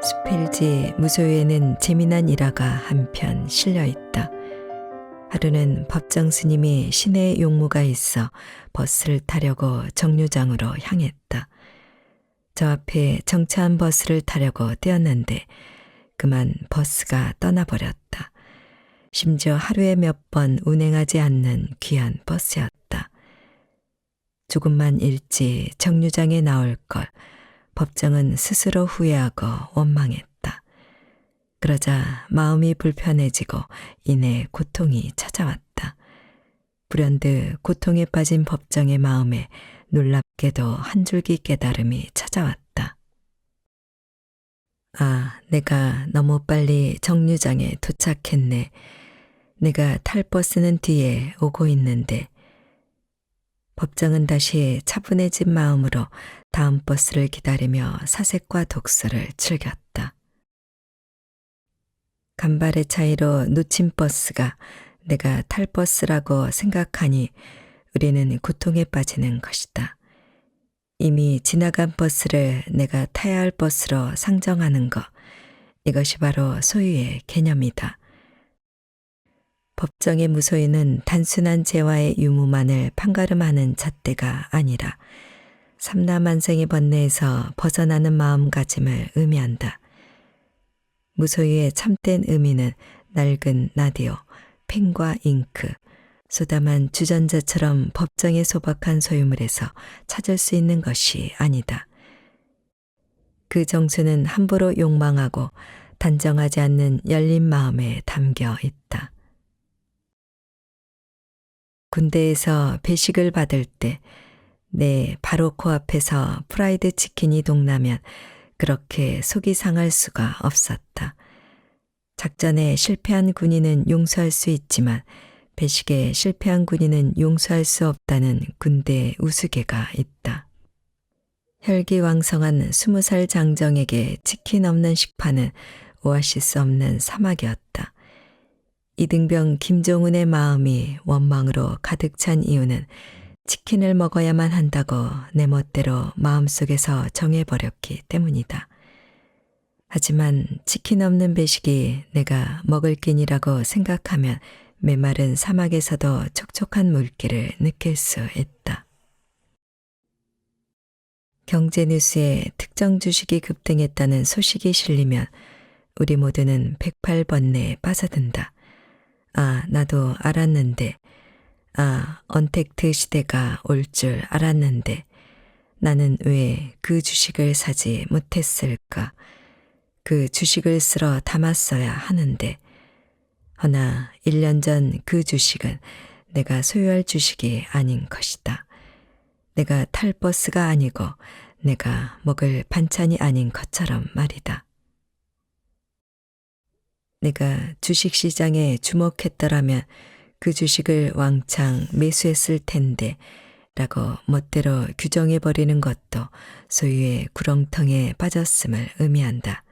수필지 무소유에는 재미난 일화가 한편 실려 있다. 하루는 법정 스님이 시내에 용무가 있어 버스를 타려고 정류장으로 향했다. 저 앞에 정차한 버스를 타려고 뛰었는데 그만 버스가 떠나버렸다. 심지어 하루에 몇 번 운행하지 않는 귀한 버스였다. 조금만 일찍 정류장에 나올 걸 법정은 스스로 후회하고 원망했다. 그러자 마음이 불편해지고 이내 고통이 찾아왔다. 불현듯 고통에 빠진 법정의 마음에 놀랍게도 한 줄기 깨달음이 찾아왔다. 아, 내가 너무 빨리 정류장에 도착했네. 내가 탈 버스는 뒤에 오고 있는데. 법정은 다시 차분해진 마음으로 다음 버스를 기다리며 사색과 독서를 즐겼다. 간발의 차이로 놓친 버스가 내가 탈 버스라고 생각하니 우리는 고통에 빠지는 것이다. 이미 지나간 버스를 내가 타야 할 버스로 상정하는 것, 이것이 바로 소유의 개념이다. 법정의 무소유는 단순한 재화의 유무만을 판가름하는 잣대가 아니라 삼라만생의 번뇌에서 벗어나는 마음가짐을 의미한다. 무소유의 참된 의미는 낡은 라디오, 펜과 잉크, 소담한 주전자처럼 법정에 소박한 소유물에서 찾을 수 있는 것이 아니다. 그 정수는 함부로 욕망하고 단정하지 않는 열린 마음에 담겨 있다. 군대에서 배식을 받을 때 내 바로 코앞에서 프라이드 치킨이 동나면 그렇게 속이 상할 수가 없었다. 작전에 실패한 군인은 용서할 수 있지만 배식에 실패한 군인은 용서할 수 없다는 군대의 우스개가 있다. 혈기왕성한 20살 장정에게 치킨 없는 식판은 오아시스 없는 사막이었다. 이등병 김종은의 마음이 원망으로 가득 찬 이유는 치킨을 먹어야만 한다고 내 멋대로 마음속에서 정해버렸기 때문이다. 하지만 치킨 없는 배식이 내가 먹을 끼니라고 생각하면 메마른 사막에서도 촉촉한 물기를 느낄 수 있다. 경제뉴스에 특정 주식이 급등했다는 소식이 실리면 우리 모두는 108번뇌에 빠져든다. 아, 나도 알았는데, 아, 언택트 시대가 올 줄 알았는데, 나는 왜 그 주식을 사지 못했을까? 그 주식을 쓸어 담았어야 하는데, 허나 1년 전 그 주식은 내가 소유할 주식이 아닌 것이다. 내가 탈 버스가 아니고 내가 먹을 반찬이 아닌 것처럼 말이다. 내가 주식시장에 주목했더라면 그 주식을 왕창 매수했을 텐데 라고 멋대로 규정해버리는 것도 소유의 구렁텅이에 빠졌음을 의미한다.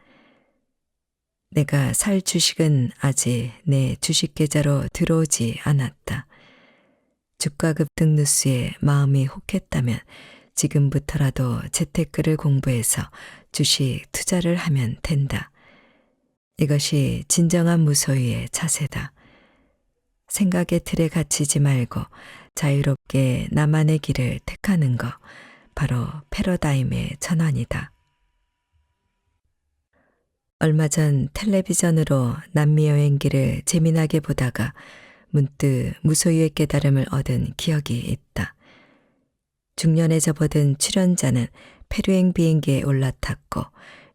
내가 살 주식은 아직 내 주식 계좌로 들어오지 않았다. 주가 급등 뉴스에 마음이 혹했다면 지금부터라도 재테크를 공부해서 주식 투자를 하면 된다. 이것이 진정한 무소유의 자세다. 생각의 틀에 갇히지 말고 자유롭게 나만의 길을 택하는 것, 바로 패러다임의 전환이다. 얼마 전 텔레비전으로 남미 여행기를 재미나게 보다가 문득 무소유의 깨달음을 얻은 기억이 있다. 중년에 접어든 출연자는 페루행 비행기에 올라탔고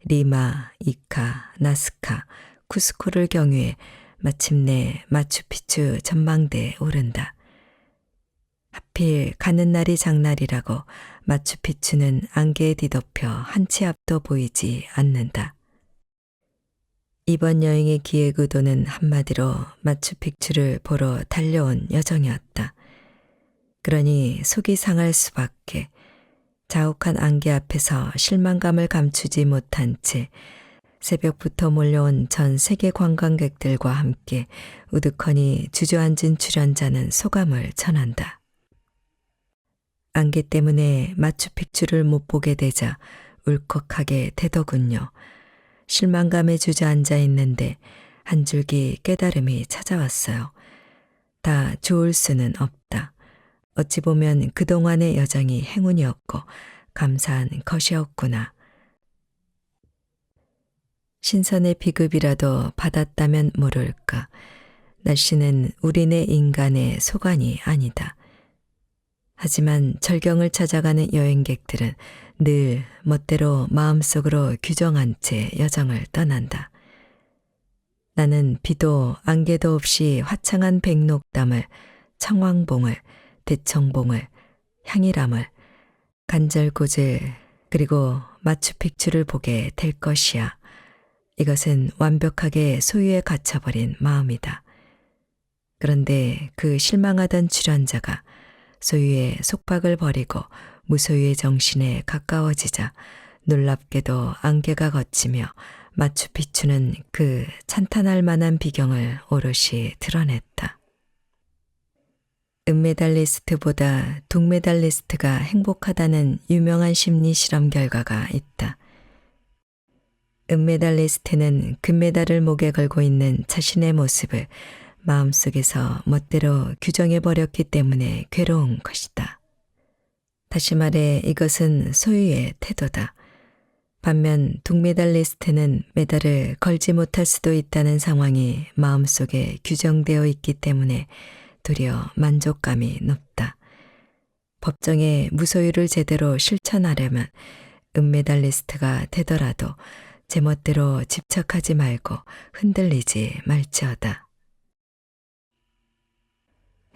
리마, 이카, 나스카, 쿠스코를 경유해 마침내 마추픽추 전망대에 오른다. 하필 가는 날이 장날이라고 마추픽추는 안개에 뒤덮여 한 치 앞도 보이지 않는다. 이번 여행의 기획 의도는 한마디로 마추픽추를 보러 달려온 여정이었다. 그러니 속이 상할 수밖에. 자욱한 안개 앞에서 실망감을 감추지 못한 채 새벽부터 몰려온 전 세계 관광객들과 함께 우두커니 주저앉은 출연자는 소감을 전한다. 안개 때문에 마추픽추를 못 보게 되자 울컥하게 되더군요. 실망감에 주저앉아 있는데 한 줄기 깨달음이 찾아왔어요. 다 좋을 수는 없다. 어찌 보면 그동안의 여정이 행운이었고 감사한 것이었구나. 신선의 비급이라도 받았다면 모를까. 날씨는 우리네 인간의 소관이 아니다. 하지만 절경을 찾아가는 여행객들은 늘 멋대로 마음속으로 규정한 채 여정을 떠난다. 나는 비도 안개도 없이 화창한 백록담을, 청왕봉을, 대청봉을, 향일암을, 간절곶을 그리고 마추픽추를 보게 될 것이야. 이것은 완벽하게 소유에 갇혀버린 마음이다. 그런데 그 실망하던 출연자가 소유의 속박을 버리고 무소유의 정신에 가까워지자 놀랍게도 안개가 걷히며 마추픽추는 그 찬탄할 만한 비경을 오롯이 드러냈다. 은메달리스트보다 동메달리스트가 행복하다는 유명한 심리 실험 결과가 있다. 은메달리스트는 금메달을 목에 걸고 있는 자신의 모습을 마음속에서 멋대로 규정해버렸기 때문에 괴로운 것이다. 다시 말해 이것은 소유의 태도다. 반면 동메달리스트는 메달을 걸지 못할 수도 있다는 상황이 마음속에 규정되어 있기 때문에 도리어 만족감이 높다. 법정에 무소유를 제대로 실천하려면 은메달리스트가 되더라도 제멋대로 집착하지 말고 흔들리지 말지어다.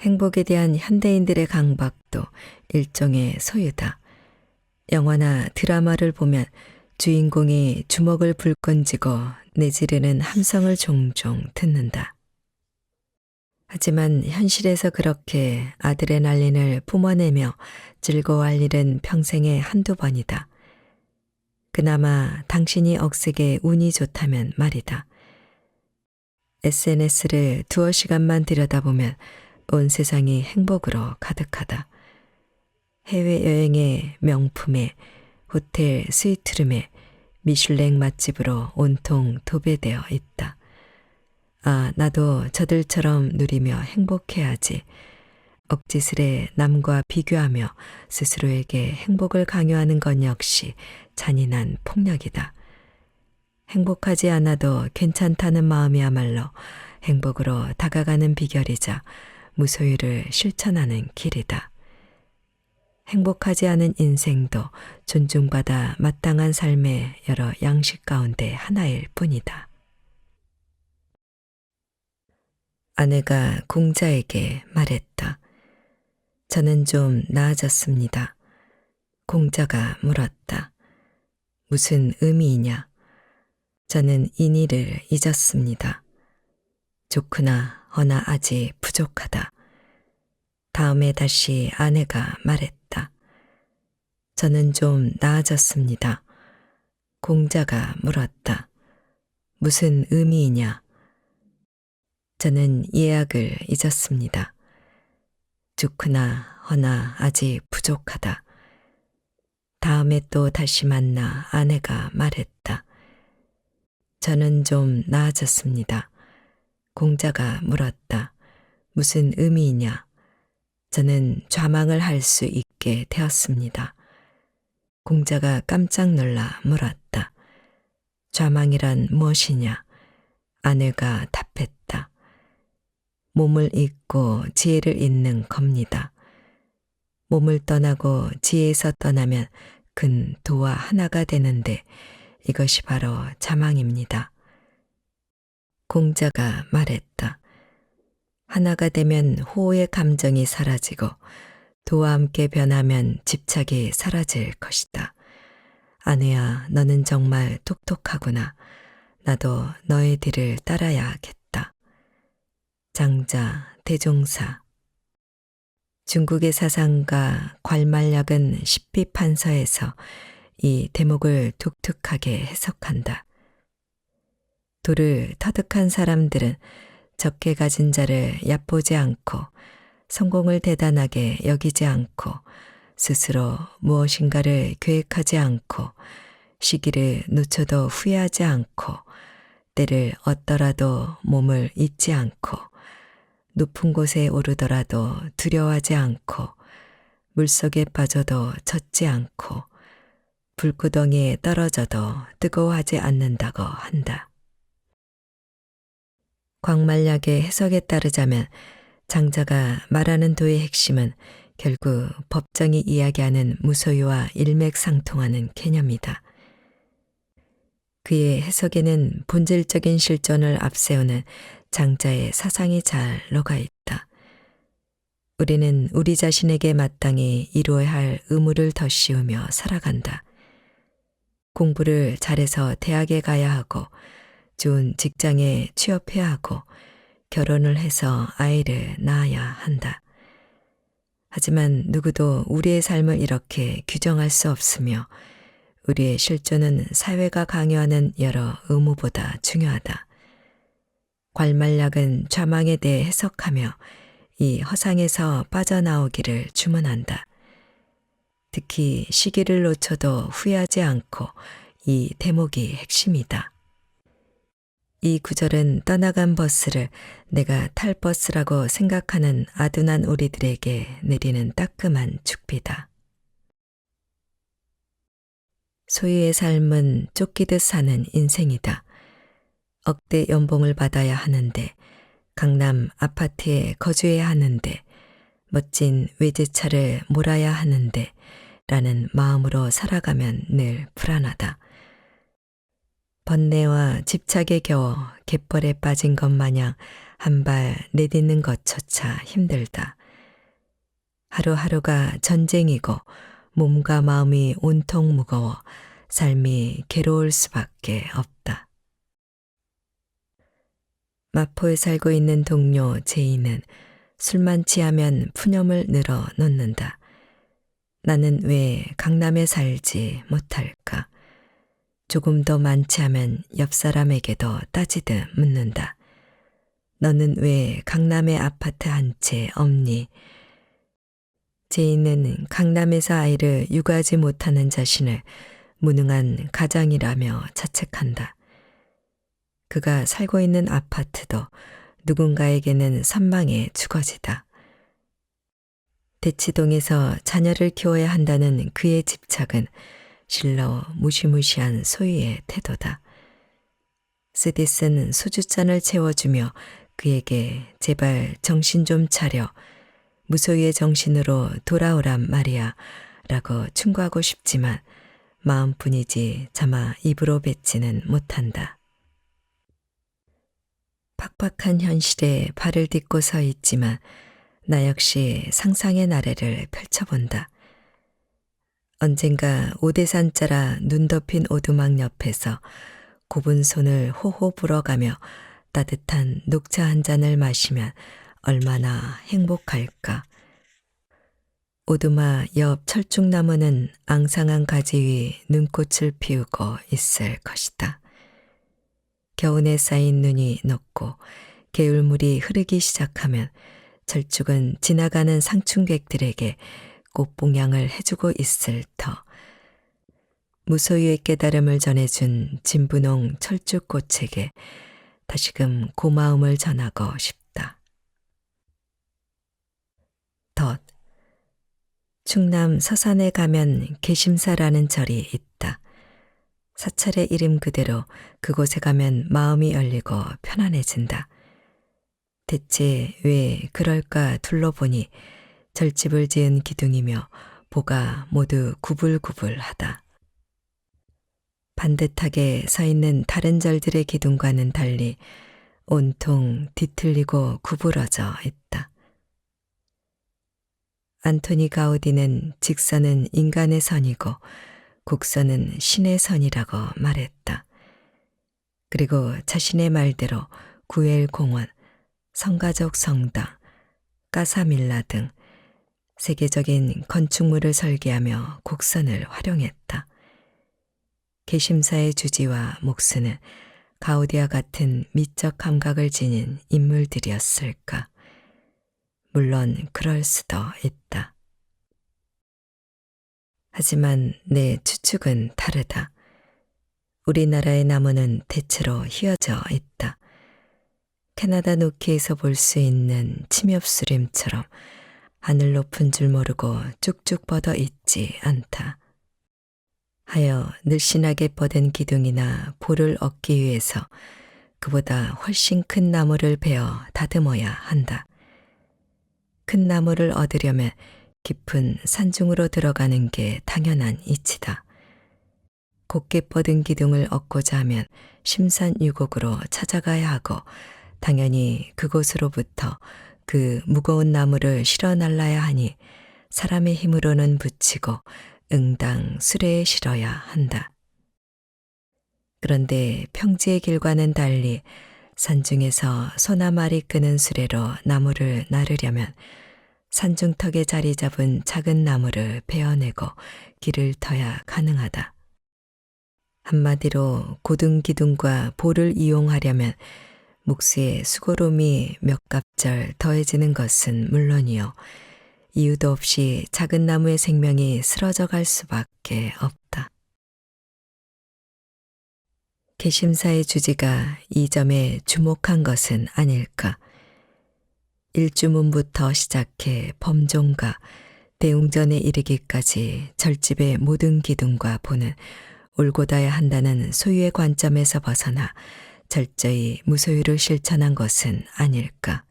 행복에 대한 현대인들의 강박도 일종의 소유다. 영화나 드라마를 보면 주인공이 주먹을 불끈 쥐고 내지르는 함성을 종종 듣는다. 하지만 현실에서 그렇게 아드레날린을 뿜어내며 즐거워할 일은 평생에 한두 번이다. 그나마 당신이 억세게 운이 좋다면 말이다. SNS를 두어 시간만 들여다보면 온 세상이 행복으로 가득하다. 해외여행에 명품에 호텔 스위트룸에 미슐랭 맛집으로 온통 도배되어 있다. 아, 나도 저들처럼 누리며 행복해야지. 억지스레 남과 비교하며 스스로에게 행복을 강요하는 것 역시 잔인한 폭력이다. 행복하지 않아도 괜찮다는 마음이야말로 행복으로 다가가는 비결이자 무소유를 실천하는 길이다. 행복하지 않은 인생도 존중받아 마땅한 삶의 여러 양식 가운데 하나일 뿐이다. 아내가 공자에게 말했다. 저는 좀 나아졌습니다. 공자가 물었다. 무슨 의미이냐? 저는 인의를 잊었습니다. 좋구나, 허나 아직 부족하다. 다음에 다시 아내가 말했다. 저는 좀 나아졌습니다. 공자가 물었다. 무슨 의미이냐? 저는 예약을 잊었습니다. 좋구나, 허나 아직 부족하다. 다음에 또 다시 만나 아내가 말했다. 저는 좀 나아졌습니다. 공자가 물었다. 무슨 의미이냐? 저는 좌망을 할 수 있게 되었습니다. 공자가 깜짝 놀라 물었다. 좌망이란 무엇이냐? 아내가 답했다. 몸을 잊고 지혜를 잊는 겁니다. 몸을 떠나고 지혜에서 떠나면 근 도와 하나가 되는데 이것이 바로 자망입니다. 공자가 말했다. 하나가 되면 호의 감정이 사라지고 도와 함께 변하면 집착이 사라질 것이다. 아내야, 너는 정말 똑똑하구나. 나도 너의 뒤를 따라야겠다. 장자, 대종사. 중국의 사상가 괄말약은 십비판서에서 이 대목을 독특하게 해석한다. 도를 터득한 사람들은 적게 가진 자를 얕보지 않고 성공을 대단하게 여기지 않고 스스로 무엇인가를 계획하지 않고 시기를 놓쳐도 후회하지 않고 때를 얻더라도 몸을 잊지 않고 높은 곳에 오르더라도 두려워하지 않고 물속에 빠져도 젖지 않고 불구덩이에 떨어져도 뜨거워하지 않는다고 한다. 광말약의 해석에 따르자면 장자가 말하는 도의 핵심은 결국 법정이 이야기하는 무소유와 일맥상통하는 개념이다. 그의 해석에는 본질적인 실존을 앞세우는 장자의 사상이 잘 녹아 있다. 우리는 우리 자신에게 마땅히 이루어야 할 의무를 덧씌우며 살아간다. 공부를 잘해서 대학에 가야 하고 좋은 직장에 취업해야 하고 결혼을 해서 아이를 낳아야 한다. 하지만 누구도 우리의 삶을 이렇게 규정할 수 없으며 우리의 실존은 사회가 강요하는 여러 의무보다 중요하다. 괄말약은 좌망에 대해 해석하며 이 허상에서 빠져나오기를 주문한다. 특히 시기를 놓쳐도 후회하지 않고 이 대목이 핵심이다. 이 구절은 떠나간 버스를 내가 탈 버스라고 생각하는 아둔한 우리들에게 내리는 따끔한 축비다. 소유의 삶은 쫓기듯 사는 인생이다. 억대 연봉을 받아야 하는데, 강남 아파트에 거주해야 하는데, 멋진 외제차를 몰아야 하는데 라는 마음으로 살아가면 늘 불안하다. 번뇌와 집착에 겨워 갯벌에 빠진 것 마냥 한 발 내딛는 것조차 힘들다. 하루하루가 전쟁이고 몸과 마음이 온통 무거워 삶이 괴로울 수밖에 없다. 마포에 살고 있는 동료 제이는 술만 취하면 푸념을 늘어 놓는다. 나는 왜 강남에 살지 못할까? 조금 더 많지 하면 옆 사람에게도 따지듯 묻는다. 너는 왜 강남에 아파트 한 채 없니? 제이는 강남에서 아이를 육아하지 못하는 자신을 무능한 가장이라며 자책한다. 그가 살고 있는 아파트도 누군가에게는 선망의 주거지다. 대치동에서 자녀를 키워야 한다는 그의 집착은 실로 무시무시한 소유의 태도다. 스디스는 소주잔을 채워주며 그에게 제발 정신 좀 차려 무소유의 정신으로 돌아오란 말이야 라고 충고하고 싶지만 마음뿐이지 차마 입으로 뱉지는 못한다. 팍팍한 현실에 발을 딛고 서 있지만 나 역시 상상의 나래를 펼쳐본다. 언젠가 오대산 자라 눈 덮인 오두막 옆에서 곱은 손을 호호 불어가며 따뜻한 녹차 한 잔을 마시면 얼마나 행복할까. 오두막 옆 철쭉나무는 앙상한 가지 위 눈꽃을 피우고 있을 것이다. 겨우내 쌓인 눈이 녹고 개울물이 흐르기 시작하면 철쭉은 지나가는 상충객들에게 꽃봉양을 해주고 있을 터. 무소유의 깨달음을 전해준 진분홍 철쭉꽃에게 다시금 고마움을 전하고 싶다. 덧. 충남 서산에 가면 계심사라는 절이 있다. 사찰의 이름 그대로 그곳에 가면 마음이 열리고 편안해진다. 대체 왜 그럴까 둘러보니 절집을 지은 기둥이며 보가 모두 구불구불하다. 반듯하게 서 있는 다른 절들의 기둥과는 달리 온통 뒤틀리고 구부러져 있다. 안토니 가우디는 직선은 인간의 선이고 곡선은 신의 선이라고 말했다. 그리고 자신의 말대로 구엘 공원, 성가족 성당, 까사밀라 등 세계적인 건축물을 설계하며 곡선을 활용했다. 개심사의 주지와 목수는 가우디와 같은 미적 감각을 지닌 인물들이었을까? 물론 그럴 수도 있다. 하지만 내 추측은 다르다. 우리나라의 나무는 대체로 휘어져 있다. 캐나다 노키에서 볼 수 있는 침엽수림처럼 하늘 높은 줄 모르고 쭉쭉 뻗어 있지 않다. 하여 늘씬하게 뻗은 기둥이나 볼을 얻기 위해서 그보다 훨씬 큰 나무를 베어 다듬어야 한다. 큰 나무를 얻으려면 깊은 산중으로 들어가는 게 당연한 이치다. 곱게 뻗은 기둥을 얻고자 하면 심산유곡으로 찾아가야 하고 당연히 그곳으로부터 그 무거운 나무를 실어 날라야 하니 사람의 힘으로는 붙이고 응당 수레에 실어야 한다. 그런데 평지의 길과는 달리 산중에서 소나 말이 끄는 수레로 나무를 나르려면 산중턱에 자리 잡은 작은 나무를 베어내고 길을 터야 가능하다. 한마디로 고등 기둥과 볼을 이용하려면 묵수의 수고로움이 몇 갑절 더해지는 것은 물론이요. 이유도 없이 작은 나무의 생명이 쓰러져 갈 수밖에 없다. 개심사의 주지가 이 점에 주목한 것은 아닐까. 일주문부터 시작해 범종가, 대웅전에 이르기까지 절집의 모든 기둥과 보는 올곧아야 한다는 소유의 관점에서 벗어나 철저히 무소유를 실천한 것은 아닐까.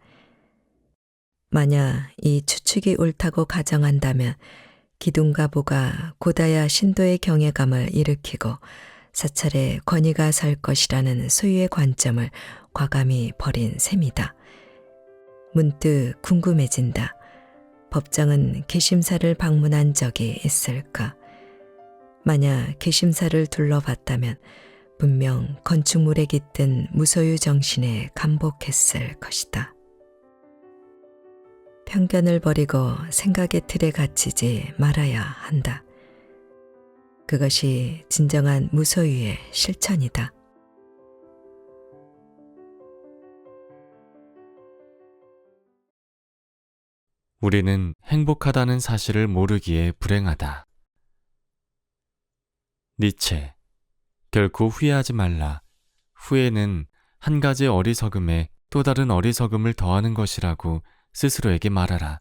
만약 이 추측이 옳다고 가정한다면 기둥과 보가 곧아야 신도의 경외감을 일으키고 사찰에 권위가 설 것이라는 소유의 관점을 과감히 버린 셈이다. 문득 궁금해진다. 법정은 개심사를 방문한 적이 있을까? 만약 개심사를 둘러봤다면 분명 건축물에 깃든 무소유 정신에 감복했을 것이다. 편견을 버리고 생각의 틀에 갇히지 말아야 한다. 그것이 진정한 무소유의 실천이다. 우리는 행복하다는 사실을 모르기에 불행하다. 니체, 결코 후회하지 말라. 후회는 한 가지 어리석음에 또 다른 어리석음을 더하는 것이라고 스스로에게 말하라.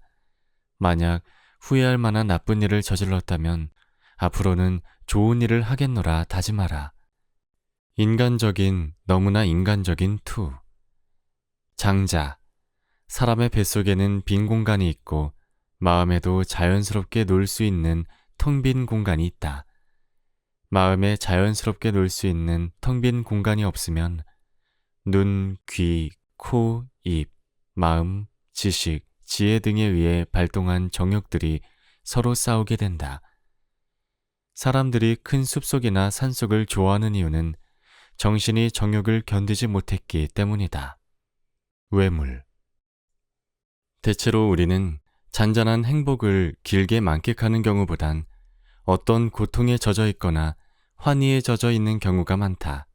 만약 후회할 만한 나쁜 일을 저질렀다면 앞으로는 좋은 일을 하겠노라 다짐하라. 인간적인, 너무나 인간적인 투. 장자, 사람의 뱃속에는 빈 공간이 있고 마음에도 자연스럽게 놀 수 있는 텅 빈 공간이 있다. 마음에 자연스럽게 놀 수 있는 텅 빈 공간이 없으면 눈, 귀, 코, 입, 마음, 지식, 지혜 등에 의해 발동한 정욕들이 서로 싸우게 된다. 사람들이 큰 숲속이나 산속을 좋아하는 이유는 정신이 정욕을 견디지 못했기 때문이다. 외물. 대체로 우리는 잔잔한 행복을 길게 만끽하는 경우보단 어떤 고통에 젖어 있거나 환희에 젖어 있는 경우가 많다.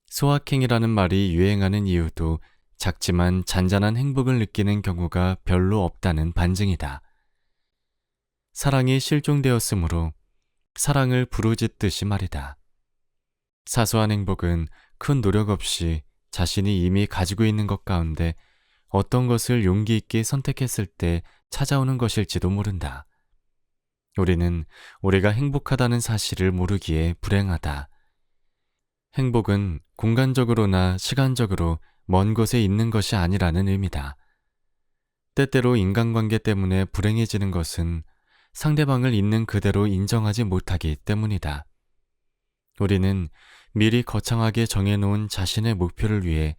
소확행이라는 말이 유행하는 이유도 작지만 잔잔한 행복을 느끼는 경우가 별로 없다는 반증이다. 사랑이 실종되었으므로 사랑을 부르짖듯이 말이다. 사소한 행복은 큰 노력 없이 자신이 이미 가지고 있는 것 가운데 어떤 것을 용기 있게 선택했을 때 찾아오는 것일지도 모른다. 우리는 우리가 행복하다는 사실을 모르기에 불행하다. 행복은 공간적으로나 시간적으로 먼 곳에 있는 것이 아니라는 의미다. 때때로 인간관계 때문에 불행해지는 것은 상대방을 있는 그대로 인정하지 못하기 때문이다. 우리는 미리 거창하게 정해놓은 자신의 목표를 위해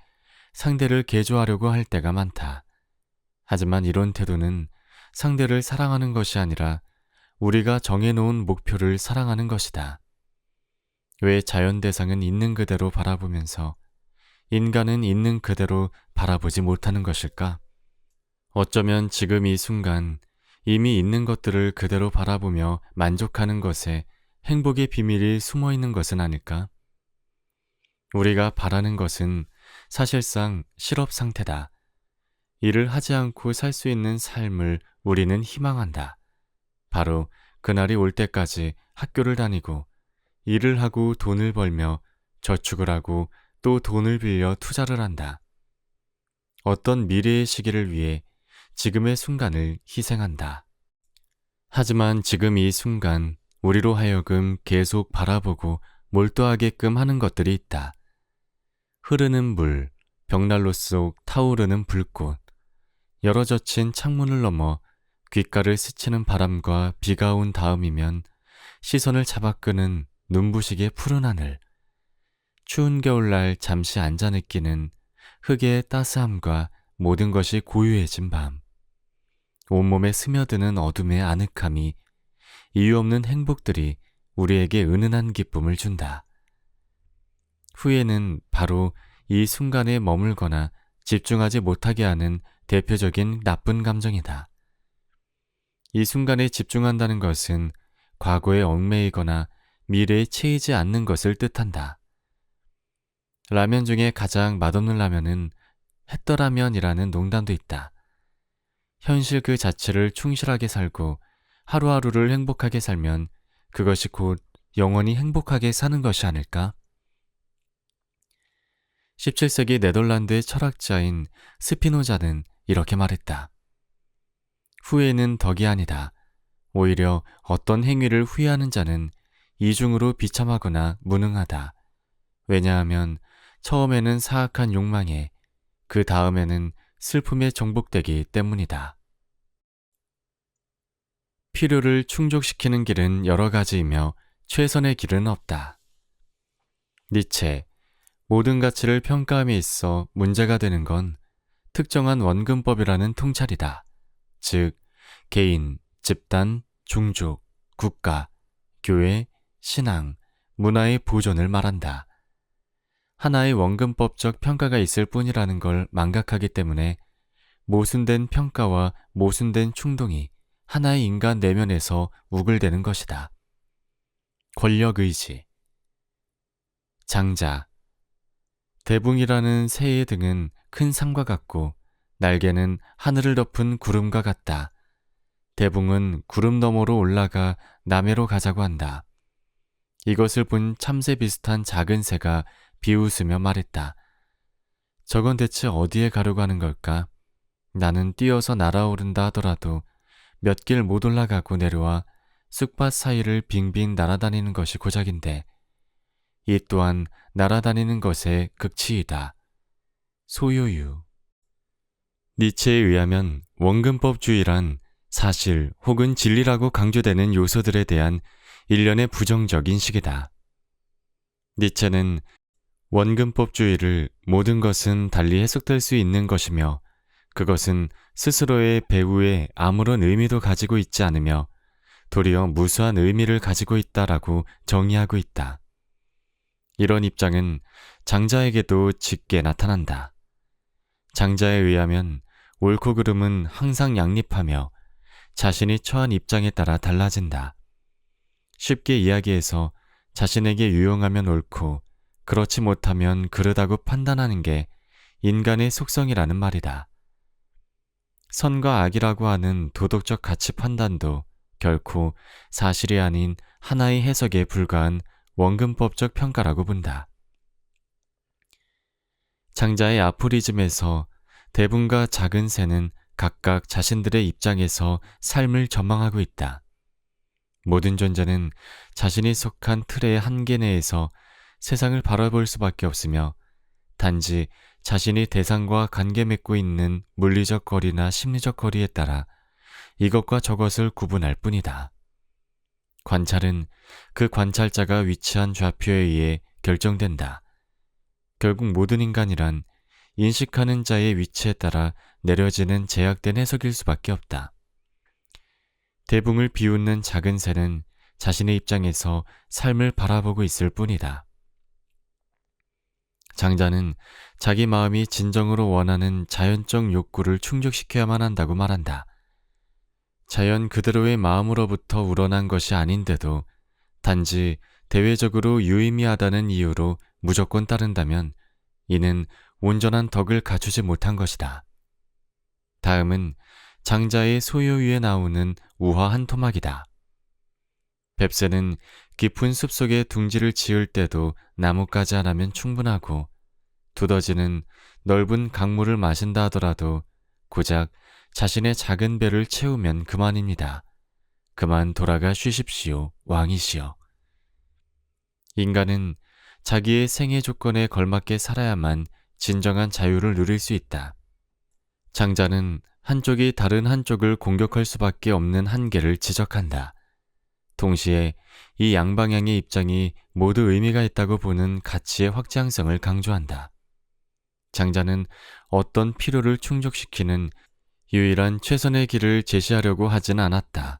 상대를 개조하려고 할 때가 많다. 하지만 이런 태도는 상대를 사랑하는 것이 아니라 우리가 정해놓은 목표를 사랑하는 것이다. 왜 자연 대상은 있는 그대로 바라보면서 인간은 있는 그대로 바라보지 못하는 것일까? 어쩌면 지금 이 순간 이미 있는 것들을 그대로 바라보며 만족하는 것에 행복의 비밀이 숨어 있는 것은 아닐까? 우리가 바라는 것은 사실상 실업 상태다. 일을 하지 않고 살 수 있는 삶을 우리는 희망한다. 바로 그날이 올 때까지 학교를 다니고 일을 하고 돈을 벌며 저축을 하고 또 돈을 빌려 투자를 한다. 어떤 미래의 시기를 위해 지금의 순간을 희생한다. 하지만 지금 이 순간 우리로 하여금 계속 바라보고 몰두하게끔 하는 것들이 있다. 흐르는 물, 벽난로 속 타오르는 불꽃, 열어젖힌 창문을 넘어 귓가를 스치는 바람과 비가 온 다음이면 시선을 잡아끄는 눈부시게 푸른 하늘, 추운 겨울날 잠시 앉아 느끼는 흙의 따스함과 모든 것이 고요해진 밤, 온몸에 스며드는 어둠의 아늑함이 이유 없는 행복들이 우리에게 은은한 기쁨을 준다. 후회는 바로 이 순간에 머물거나 집중하지 못하게 하는 대표적인 나쁜 감정이다. 이 순간에 집중한다는 것은 과거에 얽매이거나 미래에 채이지 않는 것을 뜻한다. 라면 중에 가장 맛없는 라면은 햇더라면이라는 농담도 있다. 현실 그 자체를 충실하게 살고 하루하루를 행복하게 살면 그것이 곧 영원히 행복하게 사는 것이 아닐까? 17세기 네덜란드의 철학자인 스피노자는 이렇게 말했다. 후회는 덕이 아니다. 오히려 어떤 행위를 후회하는 자는 이중으로 비참하거나 무능하다. 왜냐하면 처음에는 사악한 욕망에, 그 다음에는 슬픔에 정복되기 때문이다. 필요를 충족시키는 길은 여러 가지이며 최선의 길은 없다. 니체, 모든 가치를 평가함에 있어 문제가 되는 건 특정한 원근법이라는 통찰이다. 즉, 개인, 집단, 종족, 국가, 교회, 신앙, 문화의 보존을 말한다. 하나의 원근법적 평가가 있을 뿐이라는 걸 망각하기 때문에 모순된 평가와 모순된 충동이 하나의 인간 내면에서 우글대는 것이다. 권력의지, 장자, 대붕이라는 새의 등은 큰 산과 같고 날개는 하늘을 덮은 구름과 같다. 대붕은 구름 너머로 올라가 남해로 가자고 한다. 이것을 본 참새 비슷한 작은 새가 비웃으며 말했다. 저건 대체 어디에 가려고 하는 걸까? 나는 뛰어서 날아오른다 하더라도 몇 길 못 올라가고 내려와 쑥밭 사이를 빙빙 날아다니는 것이 고작인데 이 또한 날아다니는 것의 극치이다. 소요유. 니체에 의하면 원근법주의란 사실 혹은 진리라고 강조되는 요소들에 대한 일련의 부정적 인식이다. 니체는 원근법주의를 모든 것은 달리 해석될 수 있는 것이며 그것은 스스로의 배후에 아무런 의미도 가지고 있지 않으며 도리어 무수한 의미를 가지고 있다라고 정의하고 있다. 이런 입장은 장자에게도 짙게 나타난다. 장자에 의하면 옳고 그름은 항상 양립하며 자신이 처한 입장에 따라 달라진다. 쉽게 이야기해서 자신에게 유용하면 옳고 그렇지 못하면 그르다고 판단하는 게 인간의 속성이라는 말이다. 선과 악이라고 하는 도덕적 가치 판단도 결코 사실이 아닌 하나의 해석에 불과한 원근법적 평가라고 본다. 장자의 아포리즘에서 대붕과 작은 새는 각각 자신들의 입장에서 삶을 전망하고 있다. 모든 존재는 자신이 속한 틀의 한계 내에서 세상을 바라볼 수밖에 없으며 단지 자신이 대상과 관계 맺고 있는 물리적 거리나 심리적 거리에 따라 이것과 저것을 구분할 뿐이다. 관찰은 그 관찰자가 위치한 좌표에 의해 결정된다. 결국 모든 인간이란 인식하는 자의 위치에 따라 내려지는 제약된 해석일 수밖에 없다. 대붕을 비웃는 작은 새는 자신의 입장에서 삶을 바라보고 있을 뿐이다. 장자는 자기 마음이 진정으로 원하는 자연적 욕구를 충족시켜야만 한다고 말한다. 자연 그대로의 마음으로부터 우러난 것이 아닌데도 단지 대외적으로 유의미하다는 이유로 무조건 따른다면 이는 온전한 덕을 갖추지 못한 것이다. 다음은 장자의 소요유에 나오는 우화 한 토막이다. 뱁새는 깊은 숲속에 둥지를 지을 때도 나뭇가지 하나면 충분하고 두더지는 넓은 강물을 마신다 하더라도 고작 자신의 작은 배를 채우면 그만입니다. 그만 돌아가 쉬십시오, 왕이시여. 인간은 자기의 생애 조건에 걸맞게 살아야만 진정한 자유를 누릴 수 있다. 장자는 한쪽이 다른 한쪽을 공격할 수밖에 없는 한계를 지적한다. 동시에 이 양방향의 입장이 모두 의미가 있다고 보는 가치의 확장성을 강조한다. 장자는 어떤 필요를 충족시키는 유일한 최선의 길을 제시하려고 하진 않았다.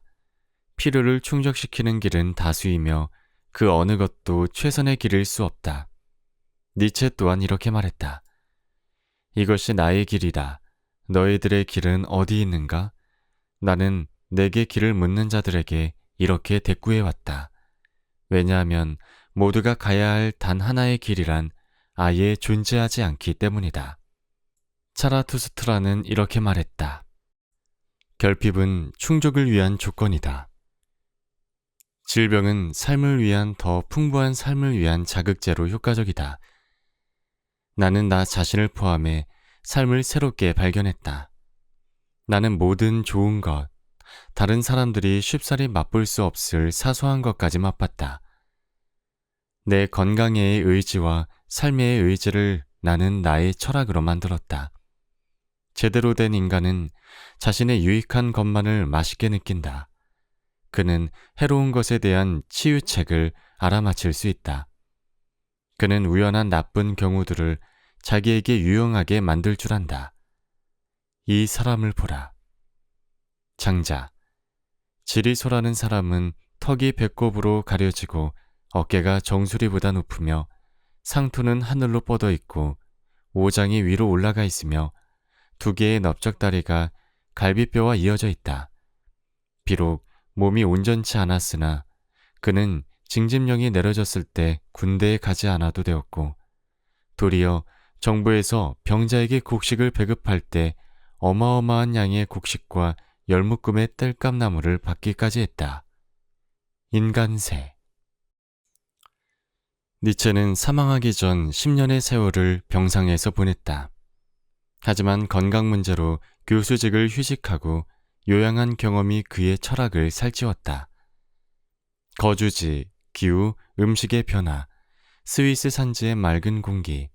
필요를 충족시키는 길은 다수이며 그 어느 것도 최선의 길일 수 없다. 니체 또한 이렇게 말했다. 이것이 나의 길이다. 너희들의 길은 어디 있는가? 나는 내게 길을 묻는 자들에게 이렇게 대꾸해왔다. 왜냐하면 모두가 가야 할 단 하나의 길이란 아예 존재하지 않기 때문이다. 차라투스트라는 이렇게 말했다. 결핍은 충족을 위한 조건이다. 질병은 삶을 위한 더 풍부한 삶을 위한 자극제로 효과적이다. 나는 나 자신을 포함해 삶을 새롭게 발견했다. 나는 모든 좋은 것, 다른 사람들이 쉽사리 맛볼 수 없을 사소한 것까지 맛봤다. 내 건강의 의지와 삶의 의지를 나는 나의 철학으로 만들었다. 제대로 된 인간은 자신의 유익한 것만을 맛있게 느낀다. 그는 해로운 것에 대한 치유책을 알아맞힐 수 있다. 그는 우연한 나쁜 경우들을 자기에게 유용하게 만들 줄 안다. 이 사람을 보라. 장자. 지리소라는 사람은 턱이 배꼽으로 가려지고 어깨가 정수리보다 높으며 상투는 하늘로 뻗어 있고 오장이 위로 올라가 있으며 두 개의 넓적다리가 갈비뼈와 이어져 있다. 비록 몸이 온전치 않았으나 그는 징집령이 내려졌을 때 군대에 가지 않아도 되었고 도리어 정부에서 병자에게 곡식을 배급할 때 어마어마한 양의 곡식과 열묶음의 땔감나무를 받기까지 했다. 인간세. 니체는 사망하기 전 10년의 세월을 병상에서 보냈다. 하지만 건강 문제로 교수직을 휴직하고 요양한 경험이 그의 철학을 살찌웠다. 거주지, 기후, 음식의 변화, 스위스 산지의 맑은 공기,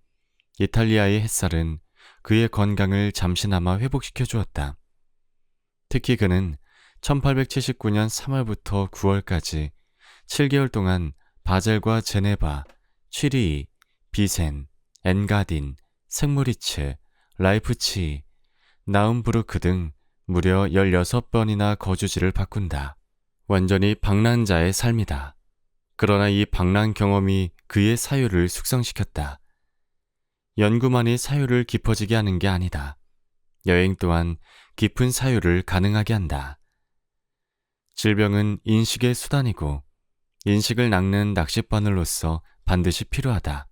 이탈리아의 햇살은 그의 건강을 잠시나마 회복시켜 주었다. 특히 그는 1879년 3월부터 9월까지 7개월 동안 바젤과 제네바, 취리히, 비센, 엔가딘, 생무리츠, 라이프치히, 나움부르크 등 무려 16번이나 거주지를 바꾼다. 완전히 방랑자의 삶이다. 그러나 이 방랑 경험이 그의 사유를 숙성시켰다. 연구만이 사유를 깊어지게 하는 게 아니다. 여행 또한 깊은 사유를 가능하게 한다. 질병은 인식의 수단이고 인식을 낚는 낚싯바늘로서 반드시 필요하다.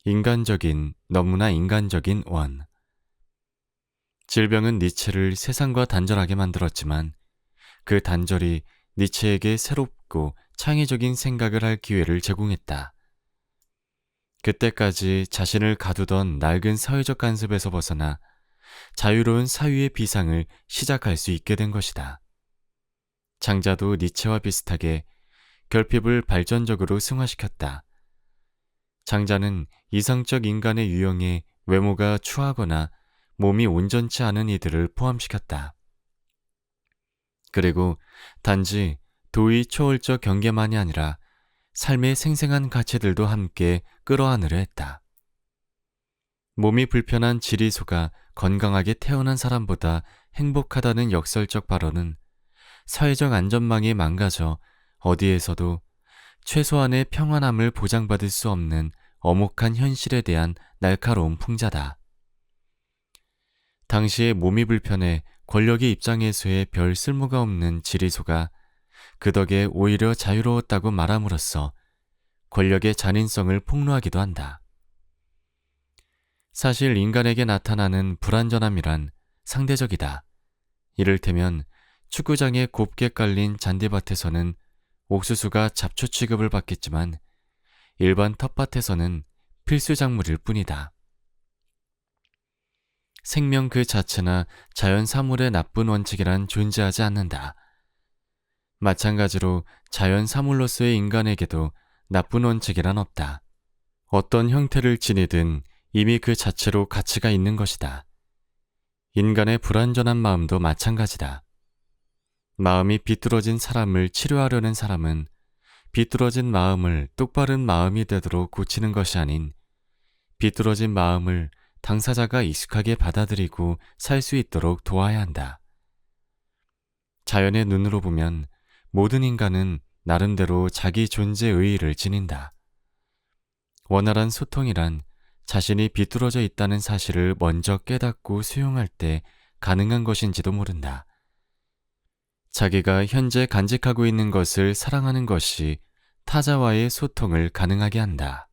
인간적인, 너무나 인간적인 원. 질병은 니체를 세상과 단절하게 만들었지만 그 단절이 니체에게 새롭고 창의적인 생각을 할 기회를 제공했다. 그때까지 자신을 가두던 낡은 사회적 간섭에서 벗어나 자유로운 사유의 비상을 시작할 수 있게 된 것이다. 장자도 니체와 비슷하게 결핍을 발전적으로 승화시켰다. 장자는 이상적 인간의 유형에 외모가 추하거나 몸이 온전치 않은 이들을 포함시켰다. 그리고 단지 도의 초월적 경계만이 아니라 삶의 생생한 가치들도 함께 끌어안으려 했다. 몸이 불편한 지리소가 건강하게 태어난 사람보다 행복하다는 역설적 발언은 사회적 안전망이 망가져 어디에서도 최소한의 평안함을 보장받을 수 없는 엄혹한 현실에 대한 날카로운 풍자다. 당시에 몸이 불편해 권력의 입장에서의 별 쓸모가 없는 지리소가 그 덕에 오히려 자유로웠다고 말함으로써 권력의 잔인성을 폭로하기도 한다. 사실 인간에게 나타나는 불완전함이란 상대적이다. 이를테면 축구장에 곱게 깔린 잔디밭에서는 옥수수가 잡초 취급을 받겠지만 일반 텃밭에서는 필수 작물일 뿐이다. 생명 그 자체나 자연 사물의 나쁜 원칙이란 존재하지 않는다. 마찬가지로 자연 사물로서의 인간에게도 나쁜 원칙이란 없다. 어떤 형태를 지니든 이미 그 자체로 가치가 있는 것이다. 인간의 불완전한 마음도 마찬가지다. 마음이 비뚤어진 사람을 치료하려는 사람은 비뚤어진 마음을 똑바른 마음이 되도록 고치는 것이 아닌 비뚤어진 마음을 당사자가 익숙하게 받아들이고 살 수 있도록 도와야 한다. 자연의 눈으로 보면 모든 인간은 나름대로 자기 존재 의의를 지닌다. 원활한 소통이란 자신이 비뚤어져 있다는 사실을 먼저 깨닫고 수용할 때 가능한 것인지도 모른다. 자기가 현재 간직하고 있는 것을 사랑하는 것이 타자와의 소통을 가능하게 한다.